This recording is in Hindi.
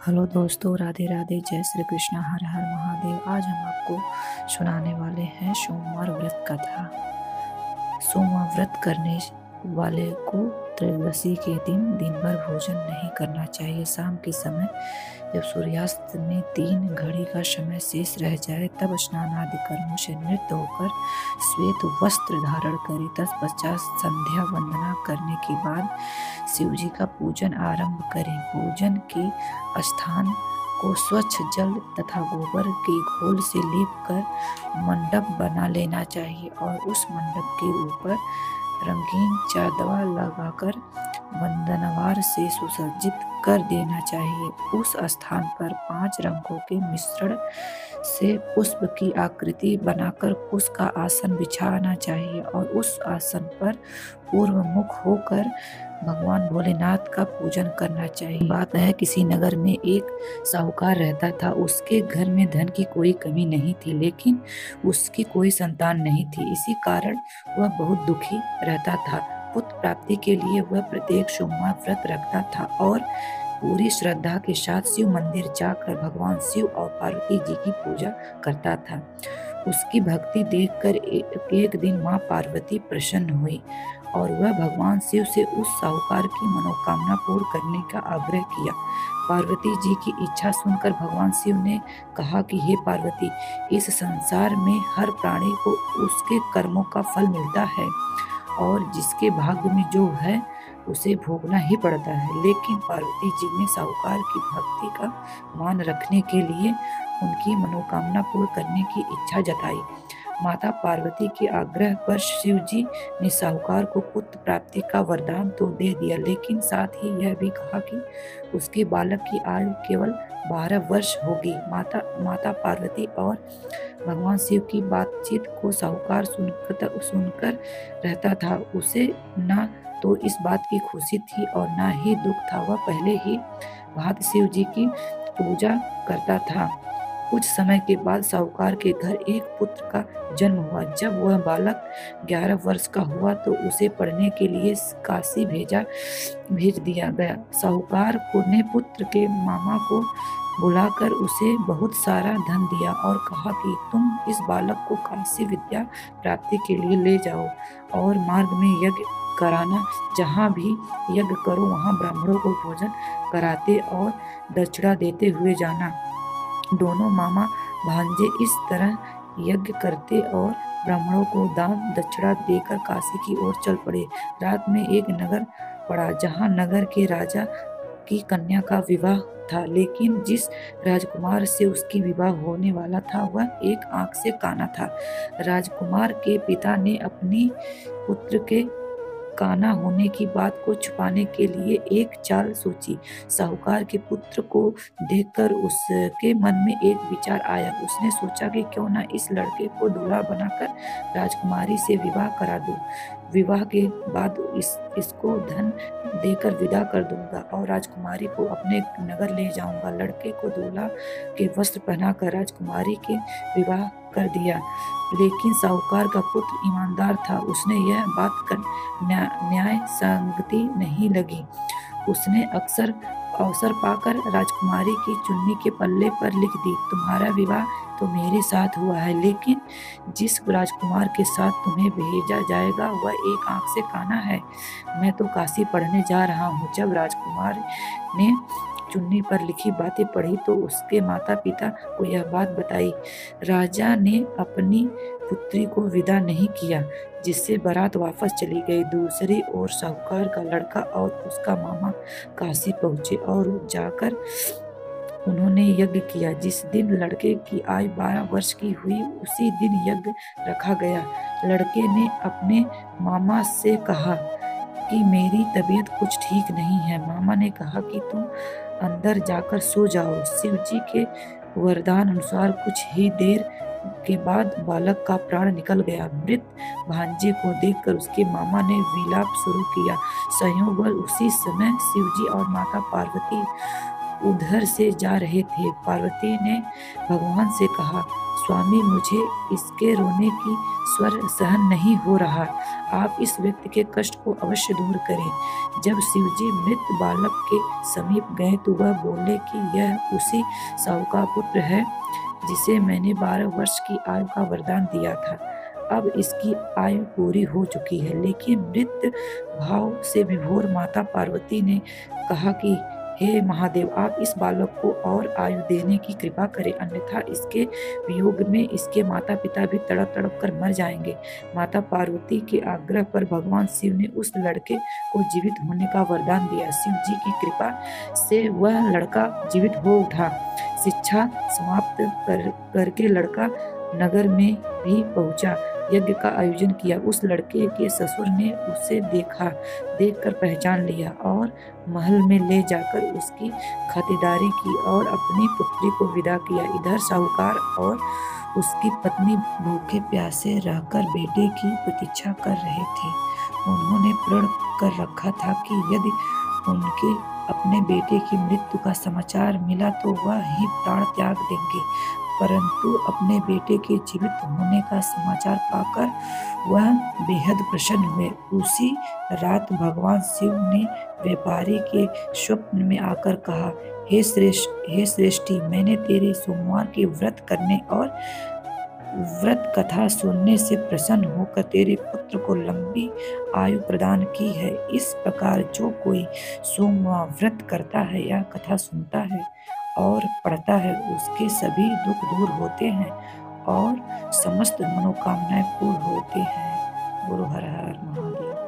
हेलो दोस्तों, राधे राधे, जय श्री कृष्णा, हर हर महादेव। आज हम आपको सुनाने वाले हैं सोमवार व्रत कथा। सोमवार व्रत करने वाले को त्रयोदशी के दिन भर भोजन नहीं करना चाहिए। शाम के समय जब सूर्यास्त में 3 घड़ी का समय शेष रह जाए तब स्नान आदि कर्मों से निवृत्त होकर श्वेत वस्त्र धारण करे। तत्पश्चात संध्या वंदना करने के बाद शिव जी का पूजन आरंभ करें। पूजन के स्थान को स्वच्छ जल तथा गोबर के घोल से लेप कर मंडप बना लेना चाहिए और उस मंडप के ऊपर रंगीन चादर लगाकर वंदनवार से सुसज्जित कर देना चाहिए। उस स्थान पर 5 रंगों के मिश्रण से पुष्प की आकृति बनाकर कुश का आसन बिछाना चाहिए और उस आसन पर पूर्व मुख होकर भगवान भोलेनाथ का पूजन करना चाहिए। बात है, किसी नगर में एक साहूकार रहता था। उसके घर में धन की कोई कमी नहीं थी, लेकिन उसकी कोई संतान नहीं थी। इसी कारण वह बहुत दुखी रहता था। पुत्र प्राप्ति के लिए वह प्रत्येक सोमवार व्रत रखता था और पूरी श्रद्धा के साथ शिव मंदिर जाकर भगवान शिव और पार्वती जी की पूजा करता था। उसकी भक्ति देखकर एक दिन माँ पार्वती प्रसन्न हुई और वह भगवान शिव से उस साहूकार की मनोकामना पूर्ण करने का आग्रह किया। पार्वती जी की इच्छा सुनकर भगवान शिव ने कहा कि हे पार्वती, इस संसार में हर प्राणी को उसके कर्मों का फल मिलता है और जिसके भाग्य में जो है उसे भोगना ही पड़ता है। लेकिन पार्वती जी ने साहूकार की भक्ति का मान रखने के लिए उनकी मनोकामना पूर्ण करने की इच्छा जताई। माता पार्वती के आग्रह पर शिव जी ने साहूकार को पुत्र प्राप्ति का वरदान तो दे दिया, लेकिन साथ ही यह भी कहा कि उसके बालक की आयु केवल 12 वर्ष होगी। माता पार्वती और भगवान शिव की बातचीत को साहूकार सुनकर रहता था। उसे ना तो इस बात की खुशी थी और ना ही दुख था। वह पहले ही भांति शिव जी की पूजा करता था। कुछ समय के बाद साहूकार के घर एक पुत्र का जन्म हुआ। जब वह बालक 11 वर्ष का हुआ तो उसे पढ़ने के लिए काशी भेज दिया गया। साहूकार ने पुत्र के मामा को बुलाकर उसे बहुत सारा धन दिया और कहा कि तुम इस बालक को काशी विद्या प्राप्ति के लिए ले जाओ और मार्ग में यज्ञ कराना। जहाँ भी यज्ञ करो वहाँ ब्राह्मणों को भोजन कराते और दक्षिणा देते हुए जाना। दोनों मामा भांजे इस तरह यज्ञ करते और ब्राह्मणों को दान दक्षिणा देकर काशी की ओर चल पड़े। रात में एक नगर पड़ा जहाँ नगर के राजा की कन्या का विवाह था, लेकिन जिस राजकुमार से उसकी विवाह होने वाला था वह एक आंख से काना था। राजकुमार के पिता ने अपनी पुत्र के काना होने की बात को छुपाने के लिए एक चाल सोची। साहूकार के पुत्र को देखकर उसके मन में एक विचार आया। उसने सोचा कि क्यों न इस लड़के को दूल्हा बनाकर राजकुमारी से विवाह करा दूं। विवाह के बाद इसको धन देकर विदा कर दूंगा और राजकुमारी को अपने नगर ले जाऊंगा। लड़के को दूल्हा के वस्त्र पहनाकर राजकुमारी के विवाह कर दिया। लेकिन साहूकार का पुत्र ईमानदार था। उसने यह बात कर न्याय संगति नहीं लगी। उसने अवसर पाकर राजकुमारी की चुन्नी के पल्ले पर लिख दी, तुम्हारा विवाह तो मेरे साथ हुआ है, लेकिन जिस राजकुमार के साथ तुम्हें भेजा जाएगा वह एक आंख से काना है। मैं तो काशी पढ़ने जा रहा हूँ। जब राजकुमार ने चुन्नी पर लिखी बातें पढ़ी तो उसके माता पिता को यह बात बताई। राजा ने अपनी पुत्री को विदा नहीं किया, जिससे बारात वापस चली गई। दूसरी ओर साहूकार का लड़का और उसका मामा काशी पहुंचे और जाकर उन्होंने यज्ञ किया। जिस दिन लड़के की आयु 12 वर्ष की हुई उसी दिन यज्ञ रखा गया। लड़के ने अपने मामा से कहा कि मेरी तबीयत कुछ ठीक नहीं है। मामा ने कहा कि तुम अंदर जाकर सो जाओ। शिव जी के वरदान अनुसार कुछ ही देर के बाद बालक का प्राण निकल गया। मृत भांजे को देखकर उसके मामा ने विलाप शुरू किया। संयोगवश उसी समय शिव जी और माता पार्वती उधर से जा रहे थे। पार्वती ने भगवान से कहा, स्वामी, मुझे इसके रोने की स्वर सहन नहीं हो रहा। आप इस व्यक्ति के कष्ट को अवश्य दूर करें। जब शिवजी मृत बालक के समीप गए तो वह बोले कि यह उसी साहू का पुत्र है जिसे मैंने 12 वर्ष की आयु का वरदान दिया था। अब इसकी आयु पूरी हो चुकी है। लेकिन मृत भाव से विभोर माता पार्वती ने कहा कि हे महादेव, आप इस बालक को और आयु देने की कृपा करें, अन्यथा इसके वियोग में इसके माता पिता भी तड़प तड़प कर मर जाएंगे। माता पार्वती के आग्रह पर भगवान शिव ने उस लड़के को जीवित होने का वरदान दिया। शिव जी की कृपा से वह लड़का जीवित हो उठा। शिक्षा समाप्त करके लड़का नगर में भी पहुंचा, यज्ञ का आयोजन किया। उस लड़के के ससुर ने उसे देखकर पहचान लिया और महल में ले जाकर उसकी खातिरदारी की और अपनी पुत्री को विदा किया। इधर साहूकार और उसकी पत्नी भूखे प्यासे रहकर बेटे की प्रतीक्षा कर रहे थे। उन्होंने प्रण कर रखा था कि यदि उनके अपने बेटे की मृत्यु का समाचार मिला तो वह ही प्राण त्याग देंगे, परंतु अपने बेटे के जीवित होने का समाचार पाकर वह बेहद प्रसन्न हुए। उसी रात भगवान शिव ने व्यापारी के स्वप्न में आकर कहा, हे श्रेष्ठी, मैंने तेरे सोमवार के व्रत करने और व्रत कथा सुनने से प्रसन्न होकर तेरे पुत्र को लंबी आयु प्रदान की है। इस प्रकार जो कोई सोमवार व्रत करता है या कथा सुनता है और पढ़ता है, उसके सभी दुख दूर होते हैं और समस्त मनोकामनाएं पूर्ण होते हैं। गुरु हर हर महादेव।